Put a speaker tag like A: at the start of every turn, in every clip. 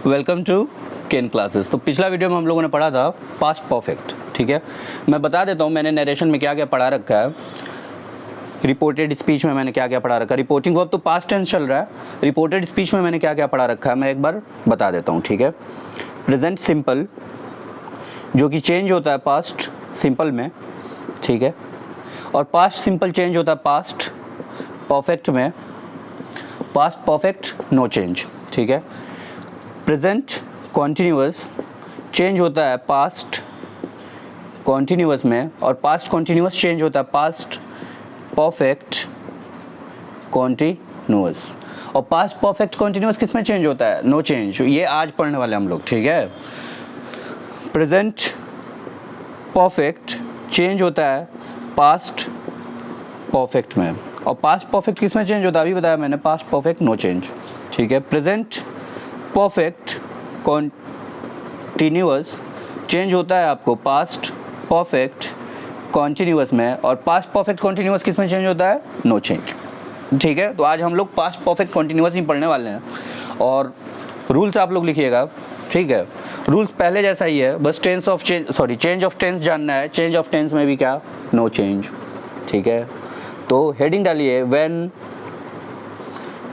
A: Welcome to cane classes. तो पिछला video में हम लोगों ने पढ़ा था पास्ट परफेक्ट। ठीक है, मैं बता देता हूँ मैंने नरेशन में क्या क्या पढ़ा रखा है। रिपोर्टेड स्पीच में मैंने क्या क्या पढ़ा रखा है। रिपोर्टिंग वर्ब तो पास्ट टेंस चल रहा है। रिपोर्टेड स्पीच में मैंने क्या क्या पढ़ा रखा है मैं एक बार बता देता हूँ। ठीक है, प्रेजेंट सिंपल जो कि चेंज होता है पास्ट सिंपल में। ठीक है, और पास्ट सिंपल चेंज होता है पास्ट परफेक्ट में। Past perfect no change. ठीक है, प्रेजेंट कॉन्टिन्यूअस चेंज होता है पास्ट कॉन्टिन्यूअस में, और पास्ट कॉन्टिन्यूअस चेंज होता है पास्ट परफेक्ट कॉन्टिन्यूअस। और पास्ट परफेक्ट कॉन्टिन्यूअस किस में चेंज होता है? No change. ये आज पढ़ने वाले हम लोग। ठीक है, प्रेजेंट परफेक्ट चेंज होता है पास्ट परफेक्ट में, और पास्ट परफेक्ट किस में चेंज होता है? अभी बताया मैंने, पास्ट परफेक्ट नो चेंज। ठीक है, प्रेजेंट परफेक्ट कॉन्टिन्यूअस चेंज होता है आपको पास्ट परफेक्ट कॉन्टिन्यूअस में, और पास्ट परफेक्ट कॉन्टिन्यूअस किस में चेंज होता है? No change. ठीक है, तो आज हम लोग पास्ट परफेक्ट कॉन्टिन्यूअस ही पढ़ने वाले हैं, और रूल्स आप लोग लिखिएगा। ठीक है, रूल्स पहले जैसा ही है, बस चेंज ऑफ टेंस जानना है। चेंज ऑफ टेंस में भी क्या? No change. ठीक है, तो हेडिंग डालिए, when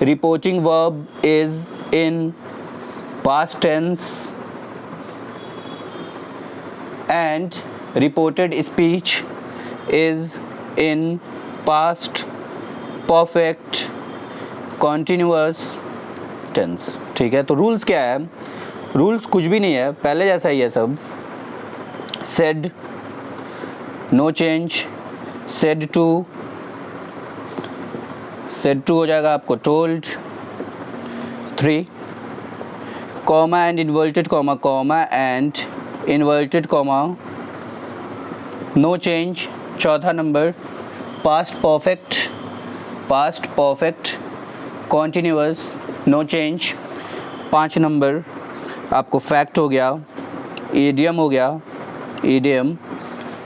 A: reporting verb is in past tense and reported speech is in past perfect continuous tense। ठीक है, तो रूल्स क्या है? रूल्स कुछ भी नहीं है, पहले जैसा ही है सब। said no change, said to हो जाएगा आपको told। 3 comma and inverted comma and inverted comma no change. चौथा number past perfect continuous no change. 5 number आपको फैक्ट हो गया, ईडियम हो गया, ईडियम,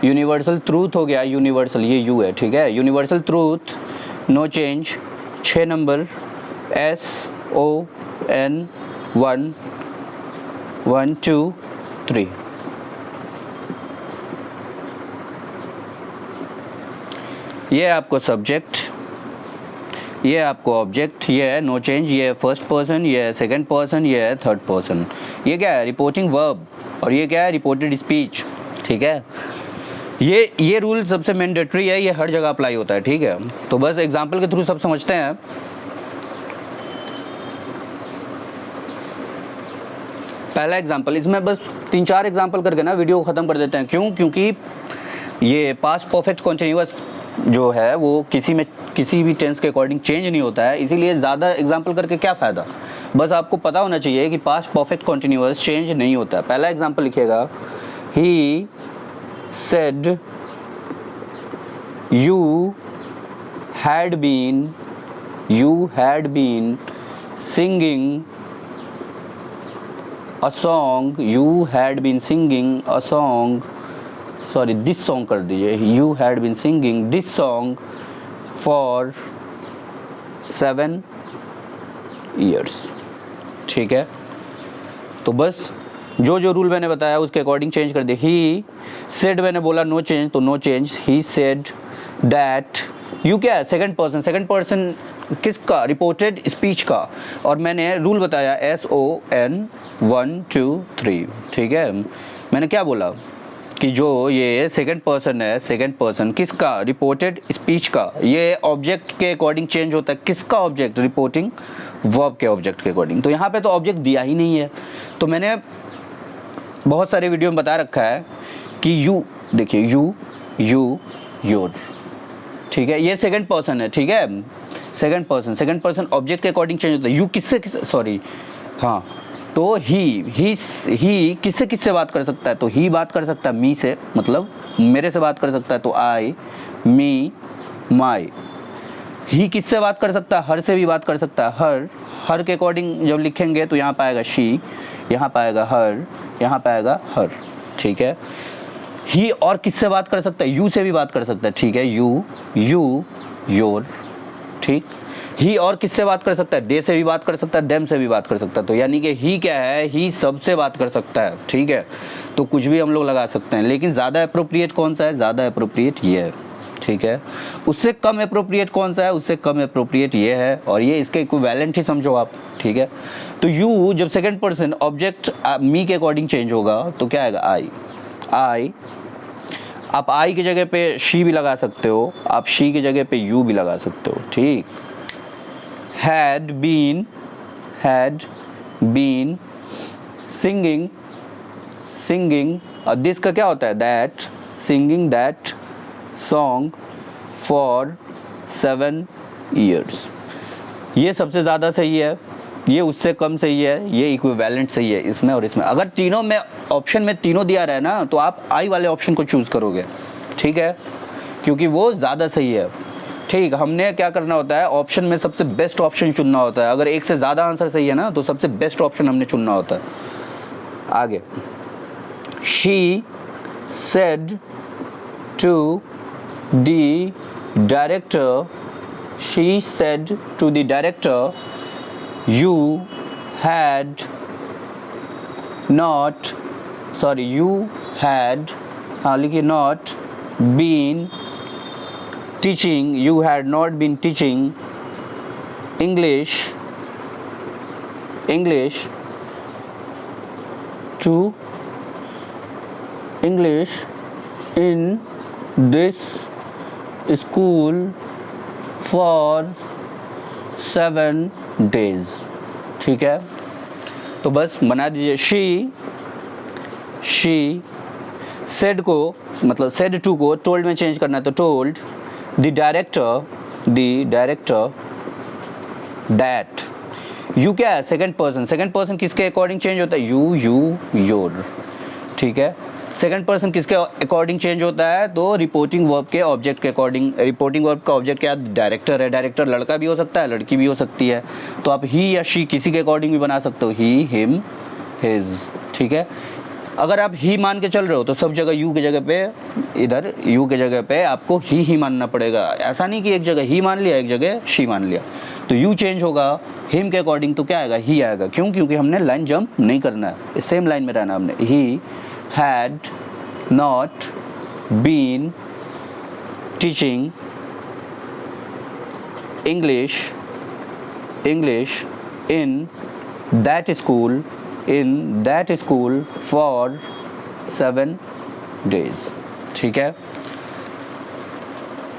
A: यूनिवर्सल ट्रूथ हो गया, यूनिवर्सल ये यू है। ठीक है, universal truth no change. 6 number SON 1 2 3। ये है आपको सब्जेक्ट, ये है आपको ऑब्जेक्ट, ये है नो चेंज, ये है फर्स्ट पर्सन, ये है सेकंड पर्सन, ये है थर्ड पर्सन। ये क्या है? Reporting verb. और ये क्या है? Reported speech. ठीक है, ये रूल सबसे मैंडेटरी है, ये हर जगह अप्लाई होता है। ठीक है, तो बस एग्जाम्पल के थ्रू सब समझते हैं। पहला एग्जाम्पल, इसमें बस 3-4 एग्जाम्पल करके ना वीडियो को ख़त्म कर देते हैं। क्यों? क्योंकि ये पास्ट परफेक्ट कॉन्टिन्यूअस जो है वो किसी भी टेंस के अकॉर्डिंग चेंज नहीं होता है, इसीलिए ज़्यादा एग्जाम्पल करके क्या फ़ायदा। बस आपको पता होना चाहिए कि पास्ट परफेक्ट कॉन्टिन्यूअस चेंज नहीं होता है। पहला एग्जाम्पल लिखिएगा, he said you had been singing a song, you had been singing a song, this song कर दीजिए, you had been singing this song for 7 years। ठीक है, तो बस जो रूल मैंने बताया उसके अकॉर्डिंग चेंज कर दिए। ही सेड मैंने बोला नो चेंज, तो no change. He said that, you क्या है? सेकंड पर्सन किसका? रिपोर्टेड स्पीच का। और मैंने रूल बताया SON 1 2 3। ठीक है, मैंने क्या बोला कि जो ये सेकंड पर्सन है, सेकंड पर्सन किसका? रिपोर्टेड स्पीच का। ये ऑब्जेक्ट के अकॉर्डिंग चेंज होता है। किसका ऑब्जेक्ट? रिपोर्टिंग वर्ब के ऑब्जेक्ट के अकॉर्डिंग। तो यहाँ पे तो ऑब्जेक्ट दिया ही नहीं है, तो मैंने बहुत सारे वीडियो में बता रखा है कि यू, देखिए यू योर। ठीक है, ये सेकंड पर्सन है। ठीक है, सेकंड पर्सन ऑब्जेक्ट के अकॉर्डिंग चेंज होता है। यू किससे हाँ, तो ही किससे बात कर सकता है? तो ही बात कर सकता है मी से, मतलब मेरे से बात कर सकता है, तो आई, मी, माई। ही किससे बात कर सकता है? हर से भी बात कर सकता है। हर के अकॉर्डिंग जब लिखेंगे तो यहाँ पाएगा शी, यहाँ पाएगा हर, यहाँ पाएगा हर। ठीक है, ही और किससे बात कर सकता है? यू से भी बात कर सकता है। ठीक है, यू योर। ठीक, ही और किससे बात कर सकता है, दे से भी बात कर सकता है, देम से भी बात कर सकता है, तो यानी कि ही क्या है, ही सबसे बात कर सकता है, ठीक है। तो कुछ भी हम लोग लगा सकते हैं, लेकिन ज़्यादा अप्रोप्रिएट कौन सा है, ज़्यादा अप्रोप्रिएट ये है, ठीक है। उससे कम अप्रोप्रिएट कौन सा है, उससे कम अप्रोप्रिएट ये है, और ये इसके इक्विवेलेंट ही समझो आप, ठीक है। तो यू जब सेकंड पर्सन ऑब्जेक्ट मी के अकॉर्डिंग चेंज होगा तो क्या आएगा, आई। आप आई की जगह पे शी भी लगा सकते हो, आप शी की जगह पे यू भी लगा सकते हो, ठीक। had been singing और दिस का क्या होता है, that singing that song for 7 years। ये सबसे ज़्यादा सही है, ये उससे कम सही है, ये इक्विवेलेंट सही है इसमें और इसमें। अगर तीनों में ऑप्शन में तीनों दिया रहा है ना, तो आप आई वाले ऑप्शन को चूज़ करोगे, ठीक है, क्योंकि वो ज़्यादा सही है, ठीक। हमने क्या करना होता है, ऑप्शन में सबसे बेस्ट ऑप्शन चुनना होता है। अगर एक से ज़्यादा आंसर सही है ना, तो सबसे बेस्ट ऑप्शन हमने चुनना होता है। आगे, she said to the director, she said to the director, you had लिखिए not been teaching, you had not been teaching English in this school for 7 days, ठीक है। तो बस बना दीजिए, शी सेड को, मतलब सेड टू को टोल्ड में चेंज करना है, तो told the director that. You क्या है, सेकंड पर्सन किसके अकॉर्डिंग चेंज होता है, यू योर, ठीक है। सेकंड पर्सन किसके अकॉर्डिंग चेंज होता है, तो रिपोर्टिंग वर्ब के ऑब्जेक्ट के अकॉर्डिंग। रिपोर्टिंग वर्ब का ऑब्जेक्ट क्या है, डायरेक्टर है। डायरेक्टर लड़का भी हो सकता है, लड़की भी हो सकती है, तो आप ही या शी किसी के अकॉर्डिंग भी बना सकते हो, ही, हिम, हिज, ठीक है। अगर आप ही मान के चल रहे हो तो सब जगह यू की जगह पे, इधर यू की जगह पे आपको ही मानना पड़ेगा। ऐसा नहीं कि एक जगह ही मान लिया, एक जगह शी मान लिया। तो यू चेंज होगा हिम के अकॉर्डिंग, तो क्या आएगा, ही आएगा। क्यों, क्योंकि हमने लाइन जंप नहीं करना है, सेम लाइन में रहना हमने। ही had not been teaching English in that school for 7 days, ठीक है।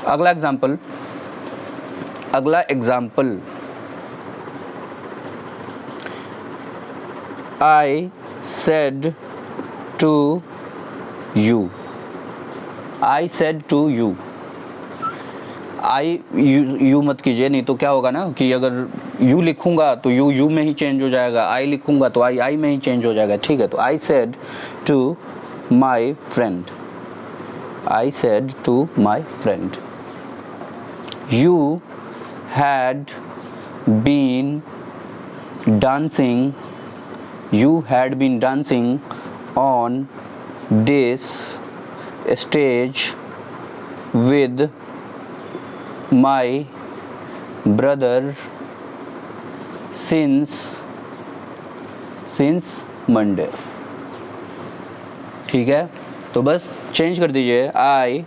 A: अगला example I said to you, you मत कीजिए, नहीं तो क्या होगा ना कि अगर यू लिखूंगा तो यू में ही चेंज हो जाएगा, आई लिखूंगा तो आई में ही चेंज हो जाएगा, ठीक है। तो I said to my friend, you had been dancing on this stage with my brother since Monday, ठीक है। तो बस चेंज कर दीजिए, I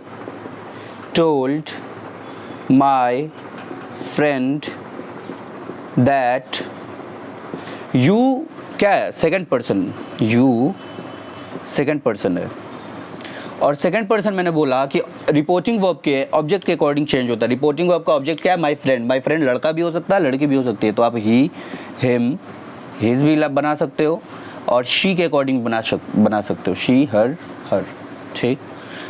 A: told my friend that, you क्या है, second person, you second person है। और सेकंड पर्सन मैंने बोला कि रिपोर्टिंग वर्ब के ऑब्जेक्ट के अकॉर्डिंग चेंज होता है। रिपोर्टिंग वर्ब का ऑब्जेक्ट क्या है, माय फ्रेंड लड़का भी हो सकता है, लड़की भी हो सकती है, तो आप ही, हिम, हिज भी बना सकते हो, और शी के अकॉर्डिंग बना सकते हो, शी, हर, ठीक।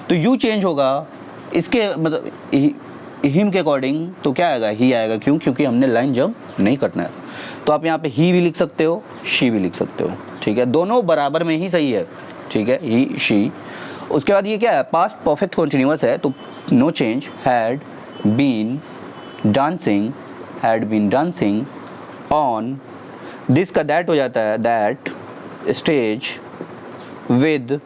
A: तो यू चेंज होगा इसके, मतलब हिम के अकॉर्डिंग, तो क्या आएगा, ही आएगा। क्यों, क्योंकि हमने लाइन जंप नहीं करना है। तो आप यहाँ पे ही भी लिख सकते हो, शी भी लिख सकते हो, ठीक है। दोनों बराबर में ही सही है, ठीक है, ही, शी। उसके बाद ये क्या है, पास्ट परफेक्ट कंटिन्यूअस है, तो no change, had been dancing on, this का दैट हो जाता है, दैट स्टेज विद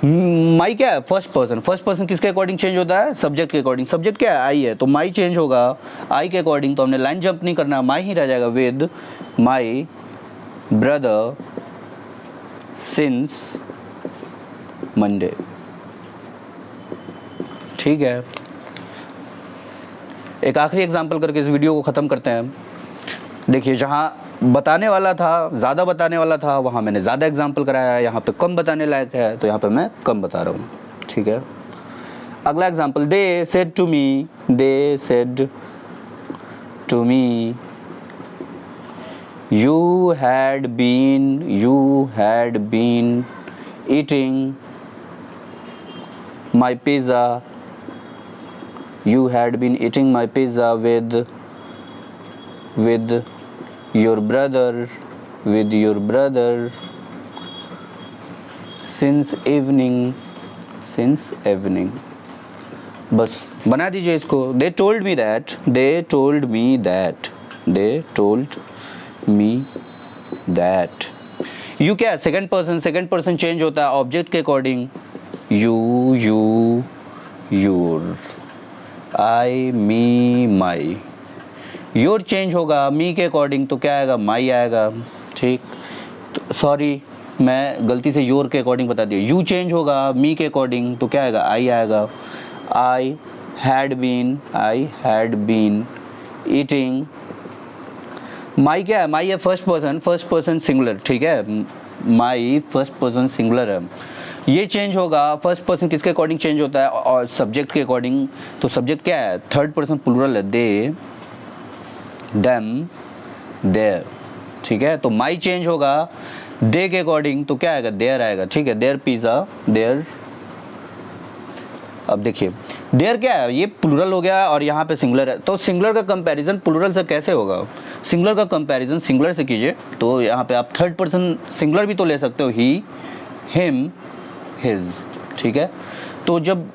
A: माई क्या है, फर्स्ट पर्सन, फर्स्ट पर्सन किसके अकॉर्डिंग चेंज होता है, सब्जेक्ट के अकॉर्डिंग, सब्जेक्ट क्या है, आई है, तो माई चेंज होगा आई के अकॉर्डिंग, तो हमने लाइन जंप नहीं करना, माई ही रह जाएगा, with my brother since Monday. ठीक है, एक आखिरी एग्जांपल करके इस वीडियो को ख़त्म करते हैं। देखिए, जहाँ बताने वाला था, ज़्यादा बताने वाला था, वहाँ मैंने ज़्यादा एग्जांपल कराया है, यहाँ पे कम बताने लायक है तो यहाँ पे मैं कम बता रहा हूँ। ठीक है, अगला example, they said to me, they said to me you had been eating my pizza, you had been eating my pizza with your brother since evening। बस बना दीजिए इसको। they told me that you क्या है, second person change होता है object के according, you your, I me my, your change होगा मी के अकॉर्डिंग तो क्या आएगा, माई आएगा। ठीक, तो सॉरी मैं गलती से योर के अकॉर्डिंग बता दिया, यू चेंज होगा मी के अकॉर्डिंग तो क्या आएगा, आई आएगा। आई हैड बीन ईटिंग, माई क्या है, माई है फर्स्ट पर्सन सिंगुलर। ठीक है, माई फर्स्ट पर्सन सिंगुलर है, ये चेंज होगा, फर्स्ट पर्सन किसके अकॉर्डिंग चेंज होता है, और सब्जेक्ट के अकॉर्डिंग, तो सब्जेक्ट क्या है, थर्ड पर्सन प्लूरल है, दे देम देयर। ठीक है, तो माई चेंज होगा दे के अकॉर्डिंग तो क्या आएगा, देयर आएगा। ठीक है, देयर पिज़्ज़ा, देयर। अब देखिए, देयर क्या है, ये प्लूरल हो गया और यहाँ पे सिंगुलर है, तो सिंगुलर का कंपैरिजन प्लूरल से कैसे होगा, सिंगुलर का कंपैरिजन सिंगुलर से कीजिए, तो यहाँ पे आप थर्ड पर्सन सिंगुलर भी तो ले सकते हो, ही हिम हिज। ठीक है, तो जब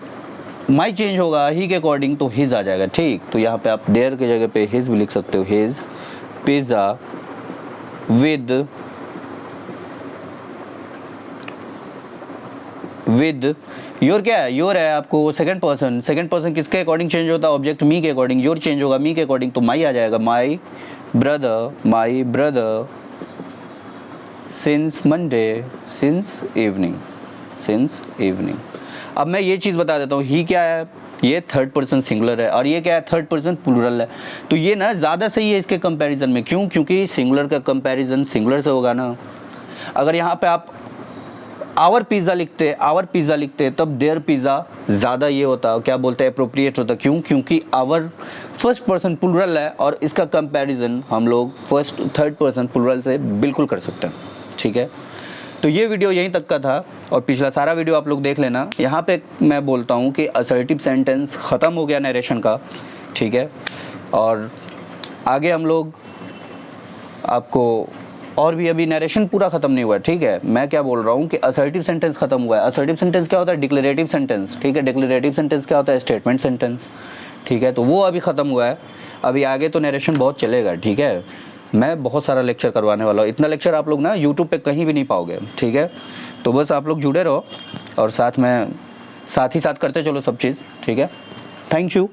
A: माई चेंज होगा ही के अकॉर्डिंग तो हिज आ जाएगा। ठीक, तो यहाँ पे आप देयर की जगह पे हिज भी लिख सकते हो, हिज पिज़्ज़ा विद योर क्या है, योर है आपको सेकंड पर्सन किसके अकॉर्डिंग चेंज होता है, ऑब्जेक्ट मी के अकॉर्डिंग, योर चेंज होगा मी के अकॉर्डिंग तो माई आ जाएगा, my brother since Monday, since evening. अब मैं ये चीज़ बता देता हूँ, ही क्या है, ये थर्ड पर्सन सिंगुलर है और ये क्या है, थर्ड पर्सन प्लूरल है, तो ये ना ज़्यादा सही है इसके कंपैरिजन में। क्यों, क्योंकि सिंगुलर का कंपैरिजन सिंगुलर से होगा ना। अगर यहाँ पे आप आवर पिज़्ज़ा लिखते तब देयर पिज़्ज़ा ज़्यादा ये होता, क्या बोलते हैं, अप्रोप्रिएट होता। क्यों, क्योंकि आवर फर्स्ट पर्सन प्लूरल है और इसका कंपैरिजन हम लोग थर्ड पर्सन प्लूरल से बिल्कुल कर सकते हैं। ठीक है, तो ये वीडियो यहीं तक का था और पिछला सारा वीडियो आप लोग देख लेना। यहाँ पे मैं बोलता हूँ कि असर्टिव सेंटेंस ख़त्म हो गया नरेशन का। ठीक है, और आगे हम लोग आपको, और भी अभी नरेशन पूरा ख़त्म नहीं हुआ है। ठीक है, मैं क्या बोल रहा हूँ कि असर्टिव सेंटेंस ख़त्म हुआ है। असर्टिव सेंटेंस क्या होता है, डिक्लेरेटिव सेंटेंस। ठीक है, डिक्लेरेटिव सेंटेंस क्या होता है, स्टेटमेंट सेंटेंस। ठीक है, तो वो अभी ख़त्म हुआ है, अभी आगे तो नरेशन बहुत चलेगा। ठीक है, मैं बहुत सारा लेक्चर करवाने वाला हूँ, इतना लेक्चर आप लोग ना यूट्यूब पे कहीं भी नहीं पाओगे। ठीक है, तो बस आप लोग जुड़े रहो और साथ ही साथ करते चलो सब चीज़। ठीक है, थैंक यू।